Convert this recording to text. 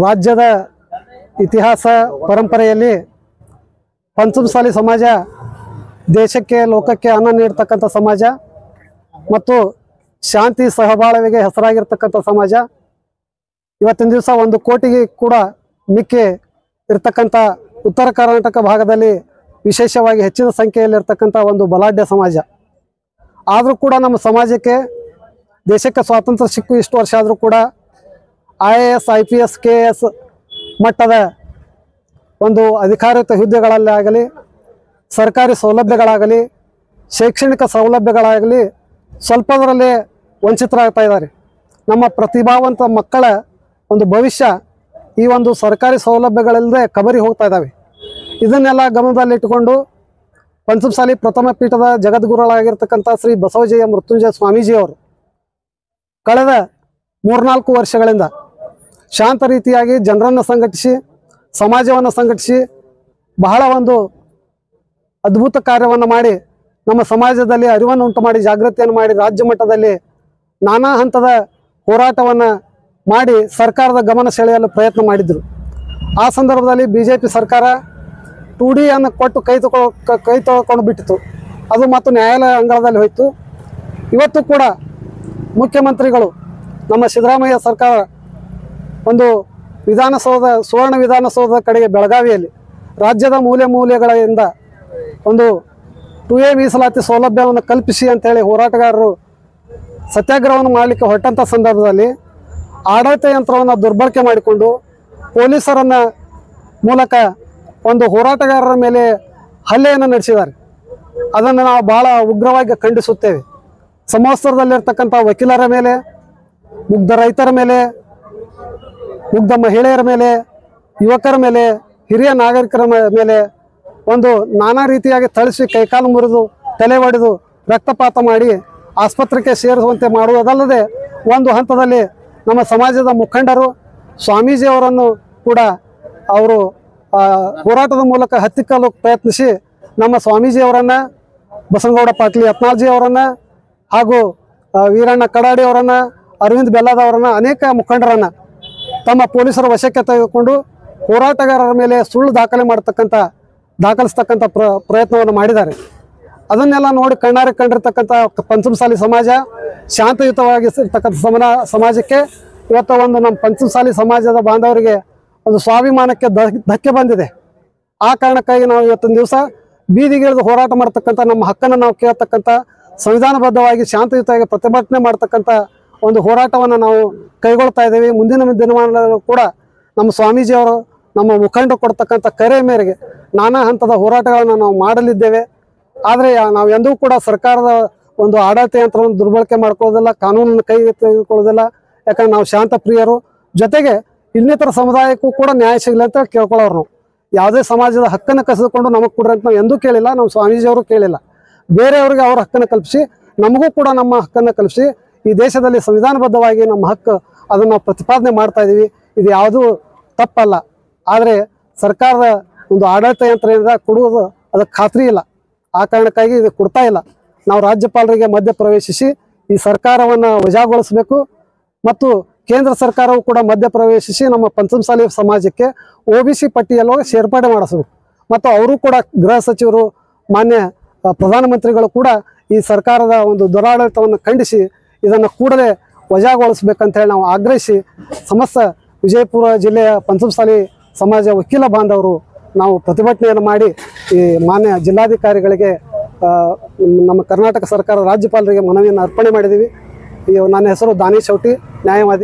ರಾಜ್ಯದ ಇತಿಹಾಸ ಪರಂಪರೆಯಲ್ಲಿ ಪಂಚಮಸಾಲಿ ಸಮಾಜ ದೇಶಕ್ಕೆ ಲೋಕಕ್ಕೆ ಅನ್ನ ನೀಡತಕ್ಕಂಥ ಸಮಾಜ ಮತ್ತು ಶಾಂತಿ ಸಹಬಾಳ್ವೆಗೆ ಹೆಸರಾಗಿರ್ತಕ್ಕಂಥ ಸಮಾಜ. ಇವತ್ತಿನ ದಿವಸ 1 ಕೋಟಿಗೆ ಕೂಡ ಮಿಕ್ಕಿ ಇರತಕ್ಕಂಥ ಉತ್ತರ ಕರ್ನಾಟಕ ಭಾಗದಲ್ಲಿ ವಿಶೇಷವಾಗಿ ಹೆಚ್ಚಿನ ಸಂಖ್ಯೆಯಲ್ಲಿರ್ತಕ್ಕಂಥ ಒಂದು ಬಲಾಢ್ಯ ಸಮಾಜ. ಆದರೂ ಕೂಡ ನಮ್ಮ ಸಮಾಜಕ್ಕೆ ದೇಶಕ್ಕೆ ಸ್ವಾತಂತ್ರ್ಯ ಸಿಕ್ಕು ಇಷ್ಟು ವರ್ಷ ಆದರೂ ಕೂಡ IAS IPS KS ಮಟ್ಟದ ಒಂದು ಅಧಿಕಾರಿತ ಹುದ್ದೆಗಳಲ್ಲಿ ಆಗಲಿ, ಸರ್ಕಾರಿ ಸೌಲಭ್ಯಗಳಾಗಲಿ, ಶೈಕ್ಷಣಿಕ ಸೌಲಭ್ಯಗಳಾಗಲಿ ಸ್ವಲ್ಪದರಲ್ಲೇ ವಂಚಿತರಾಗ್ತಾ ಇದ್ದಾರೆ. ನಮ್ಮ ಪ್ರತಿಭಾವಂತ ಮಕ್ಕಳ ಒಂದು ಭವಿಷ್ಯ ಈ ಒಂದು ಸರ್ಕಾರಿ ಸೌಲಭ್ಯಗಳಿಲ್ಲದೆ ಕಬರಿ ಹೋಗ್ತಾ ಇದ್ದಾವೆ. ಇದನ್ನೆಲ್ಲ ಗಮನದಲ್ಲಿಟ್ಟುಕೊಂಡು ಪಂಚಮಸಾಲಿ ಪ್ರಥಮ ಪೀಠದ ಜಗದ್ಗುರುಗಳಾಗಿರ್ತಕ್ಕಂಥ ಶ್ರೀ ಬಸವಜಯ ಮೃತ್ಯುಂಜಯ ಸ್ವಾಮೀಜಿಯವರು ಕಳೆದ 3-4 ವರ್ಷಗಳಿಂದ ಶಾಂತ ರೀತಿಯಾಗಿ ಜನರನ್ನು ಸಂಘಟಿಸಿ, ಸಮಾಜವನ್ನು ಸಂಘಟಿಸಿ ಬಹಳ ಒಂದು ಅದ್ಭುತ ಕಾರ್ಯವನ್ನು ಮಾಡಿ ನಮ್ಮ ಸಮಾಜದಲ್ಲಿ ಅರಿವನ್ನು ಉಂಟು ಮಾಡಿ, ಜಾಗೃತಿಯನ್ನು ಮಾಡಿ, ರಾಜ್ಯ ಮಟ್ಟದಲ್ಲಿ ನಾನಾ ಹಂತದ ಹೋರಾಟವನ್ನು ಮಾಡಿ ಸರ್ಕಾರದ ಗಮನ ಸೆಳೆಯಲು ಪ್ರಯತ್ನ ಮಾಡಿದರು. ಆ ಸಂದರ್ಭದಲ್ಲಿ BJP ಸರ್ಕಾರ 2D ಅನ್ನು ಕೊಟ್ಟು ಕೈ ತೊಳ್ಕೊಂಡು ಬಿಟ್ಟಿತು. ಅದು ಮತ್ತು ನ್ಯಾಯಾಲಯ ಅಂಗಳದಲ್ಲಿ ಹೋಯಿತು. ಇವತ್ತು ಕೂಡ ಮುಖ್ಯಮಂತ್ರಿಗಳು ನಮ್ಮ ಸಿದ್ದರಾಮಯ್ಯ ಸರ್ಕಾರ ಒಂದು ವಿಧಾನಸೌಧ, ಸುವರ್ಣ ವಿಧಾನಸೌಧದ ಕಡೆಗೆ ಬೆಳಗಾವಿಯಲ್ಲಿ ರಾಜ್ಯದ ಮೂಲೆಗಳಿಂದ ಒಂದು 2A ಮೀಸಲಾತಿ ಸೌಲಭ್ಯವನ್ನು ಕಲ್ಪಿಸಿ ಅಂತೇಳಿ ಹೋರಾಟಗಾರರು ಸತ್ಯಾಗ್ರಹವನ್ನು ಮಾಡಲಿಕ್ಕೆ ಹೊರಟಂಥ ಸಂದರ್ಭದಲ್ಲಿ ಆಡಳಿತ ಯಂತ್ರವನ್ನು ದುರ್ಬಳಕೆ ಮಾಡಿಕೊಂಡು ಪೊಲೀಸರನ್ನ ಮೂಲಕ ಒಂದು ಹೋರಾಟಗಾರರ ಮೇಲೆ ಹಲ್ಲೆಯನ್ನು ನಡೆಸಿದ್ದಾರೆ. ಅದನ್ನು ನಾವು ಭಾಳ ಉಗ್ರವಾಗಿ ಖಂಡಿಸುತ್ತೇವೆ. ಸಮವಸ್ತ್ರದಲ್ಲಿರ್ತಕ್ಕಂಥ ವಕೀಲರ ಮೇಲೆ, ಮುಗ್ಧ ರೈತರ ಮೇಲೆ, ಮುಗ್ಧ ಮಹಿಳೆಯರ ಮೇಲೆ, ಯುವಕರ ಮೇಲೆ, ಹಿರಿಯ ನಾಗರಿಕರ ಮೇಲೆ ಒಂದು ನಾನಾ ರೀತಿಯಾಗಿ ಥಳಿಸಿ ಕೈಕಾಲು ಮುರಿದು ತಲೆ ಒಡೆದು ರಕ್ತಪಾತ ಮಾಡಿ ಆಸ್ಪತ್ರೆಗೆ ಸೇರಿಸುವಂತೆ ಮಾಡುವುದಲ್ಲದೆ ಒಂದು ಹಂತದಲ್ಲಿ ನಮ್ಮ ಸಮಾಜದ ಮುಖಂಡರು ಸ್ವಾಮೀಜಿಯವರನ್ನು ಕೂಡ ಅವರು ಹೋರಾಟದ ಮೂಲಕ ಹತ್ತಿಕ್ಕಲು ಪ್ರಯತ್ನಿಸಿ ನಮ್ಮ ಸ್ವಾಮೀಜಿಯವರನ್ನು, ಬಸನಗೌಡ ಪಾಟೀಲ್ ಯತ್ನಾಳ್ಜಿಯವರನ್ನು ಹಾಗೂ ವೀರಣ್ಣ ಕಡಾಡಿಯವರನ್ನು, ಅರವಿಂದ್ ಬೆಲ್ಲದವರನ್ನು, ಅನೇಕ ಮುಖಂಡರನ್ನು ತಮ್ಮ ಪೊಲೀಸರ ವಶಕ್ಕೆ ತೆಗೆದುಕೊಂಡು ಹೋರಾಟಗಾರರ ಮೇಲೆ ಸುಳ್ಳು ದಾಖಲಿಸ್ತಕ್ಕಂಥ ಪ್ರಯತ್ನವನ್ನು ಮಾಡಿದ್ದಾರೆ. ಅದನ್ನೆಲ್ಲ ನೋಡಿ ಕಣ್ಣಾರೆ ಕಂಡಿರ್ತಕ್ಕಂಥ ಪಂಚಮಸಾಲಿ ಸಮಾಜ, ಶಾಂತಿಯುತವಾಗಿರ್ತಕ್ಕಂಥ ಸಮಾಜಕ್ಕೆ ಇವತ್ತು ಒಂದು ನಮ್ಮ ಪಂಚಮಸಾಲಿ ಸಮಾಜದ ಬಾಂಧವರಿಗೆ ಒಂದು ಸ್ವಾಭಿಮಾನಕ್ಕೆ ಧಕ್ಕೆ ಬಂದಿದೆ. ಆ ಕಾರಣಕ್ಕಾಗಿ ನಾವು ಇವತ್ತಿನ ದಿವಸ ಬೀದಿಗಿಳಿದು ಹೋರಾಟ ಮಾಡ್ತಕ್ಕಂಥ, ನಮ್ಮ ಹಕ್ಕನ್ನು ನಾವು ಕೇಳ್ತಕ್ಕಂಥ, ಸಂವಿಧಾನಬದ್ಧವಾಗಿ ಶಾಂತಿಯುತವಾಗಿ ಪ್ರತಿಭಟನೆ ಮಾಡ್ತಕ್ಕಂಥ ಒಂದು ಹೋರಾಟವನ್ನು ನಾವು ಕೈಗೊಳ್ತಾ ಇದ್ದೀವಿ. ಮುಂದಿನ ದಿನಮಾನಗಳು ಕೂಡ ನಮ್ಮ ಸ್ವಾಮೀಜಿಯವರು, ನಮ್ಮ ಮುಖಂಡರು ಕೊಡ್ತಕ್ಕಂಥ ಕರೆ ಮೇರೆಗೆ ನಾನಾ ಹಂತದ ಹೋರಾಟಗಳನ್ನು ನಾವು ಮಾಡಲಿದ್ದೇವೆ. ಆದರೆ ನಾವು ಎಂದೂ ಕೂಡ ಸರ್ಕಾರದ ಒಂದು ಆಡಳಿತ ಯಂತ್ರವನ್ನು ದುರ್ಬಳಕೆ ಮಾಡ್ಕೊಳ್ಳೋದಿಲ್ಲ, ಕಾನೂನನ್ನು ಕೈ ತೆಗೆದುಕೊಳ್ಳೋದಿಲ್ಲ. ಯಾಕಂದ್ರೆ ನಾವು ಶಾಂತ ಪ್ರಿಯರು. ಜೊತೆಗೆ ಇನ್ನಿತರ ಸಮುದಾಯಕ್ಕೂ ಕೂಡ ನ್ಯಾಯ ಸಿಗಲಿ ಅಂತ ಕೇಳ್ಕೊಳ್ಳೋರು. ನಾವು ಯಾವುದೇ ಸಮಾಜದ ಹಕ್ಕನ್ನು ಕಸಿದುಕೊಂಡು ನಮಗೆ ಕೊಡ್ರಿ ಅಂತ ನಾವು ಎಂದೂ ಕೇಳಿಲ್ಲ, ನಮ್ಮ ಸ್ವಾಮೀಜಿಯವರು ಕೇಳಿಲ್ಲ. ಬೇರೆಯವ್ರಿಗೆ ಅವ್ರ ಹಕ್ಕನ್ನು ಕಲ್ಪಿಸಿ ನಮಗೂ ಕೂಡ ನಮ್ಮ ಹಕ್ಕನ್ನು ಕಲ್ಪಿಸಿ ಈ ದೇಶದಲ್ಲಿ ಸಂವಿಧಾನಬದ್ಧವಾಗಿ ನಮ್ಮ ಹಕ್ಕು ಅದನ್ನು ನಾವು ಪ್ರತಿಪಾದನೆ ಮಾಡ್ತಾ ಇದ್ದೀವಿ. ಇದು ಯಾವುದೂ ತಪ್ಪಲ್ಲ. ಆದರೆ ಸರ್ಕಾರದ ಒಂದು ಆಡಳಿತ ಯಂತ್ರದಿಂದ ಕೊಡುವುದು ಅದಕ್ಕೆ ಖಾತ್ರಿ ಇಲ್ಲ. ಆ ಕಾರಣಕ್ಕಾಗಿ ಇದು ಕೊಡ್ತಾ ಇಲ್ಲ. ನಾವು ರಾಜ್ಯಪಾಲರಿಗೆ ಮಧ್ಯ ಪ್ರವೇಶಿಸಿ ಈ ಸರ್ಕಾರವನ್ನು ವಜಾಗೊಳಿಸಬೇಕು ಮತ್ತು ಕೇಂದ್ರ ಸರ್ಕಾರವು ಕೂಡ ಮಧ್ಯ ಪ್ರವೇಶಿಸಿ ನಮ್ಮ ಪಂಚಮಸಾಲಿ ಸಮಾಜಕ್ಕೆ OBC ಪಟ್ಟಿಯಲ್ಲಿ ಸೇರ್ಪಡೆ ಮಾಡಿಸಬೇಕು. ಮತ್ತು ಅವರು ಕೂಡ ಗೃಹ ಸಚಿವರು, ಮಾನ್ಯ ಪ್ರಧಾನಮಂತ್ರಿಗಳು ಕೂಡ ಈ ಸರ್ಕಾರದ ಒಂದು ದುರಾಡಳಿತವನ್ನು ಖಂಡಿಸಿ ಇದನ್ನು ಕೂಡಲೇ ವಜಾಗೊಳಿಸಬೇಕಂತೇಳಿ ನಾವು ಆಗ್ರಹಿಸಿ ಸಮಸ್ತ ವಿಜಯಪುರ ಜಿಲ್ಲೆಯ ಪಂಚಮಸಾಲಿ ಸಮಾಜ ವಕೀಲ ಬಾಂಧವರು ನಾವು ಪ್ರತಿಭಟನೆಯನ್ನು ಮಾಡಿ ಈ ಮಾನ್ಯ ಜಿಲ್ಲಾಧಿಕಾರಿಗಳಿಗೆ, ನಮ್ಮ ಕರ್ನಾಟಕ ಸರ್ಕಾರ ರಾಜ್ಯಪಾಲರಿಗೆ ಮನವಿಯನ್ನು ಅರ್ಪಣೆ ಮಾಡಿದ್ದೀವಿ. ನನ್ನ ಹೆಸರು ದಾನೇಶ್ ಚೌಟಿ, ನ್ಯಾಯವಾದಿ.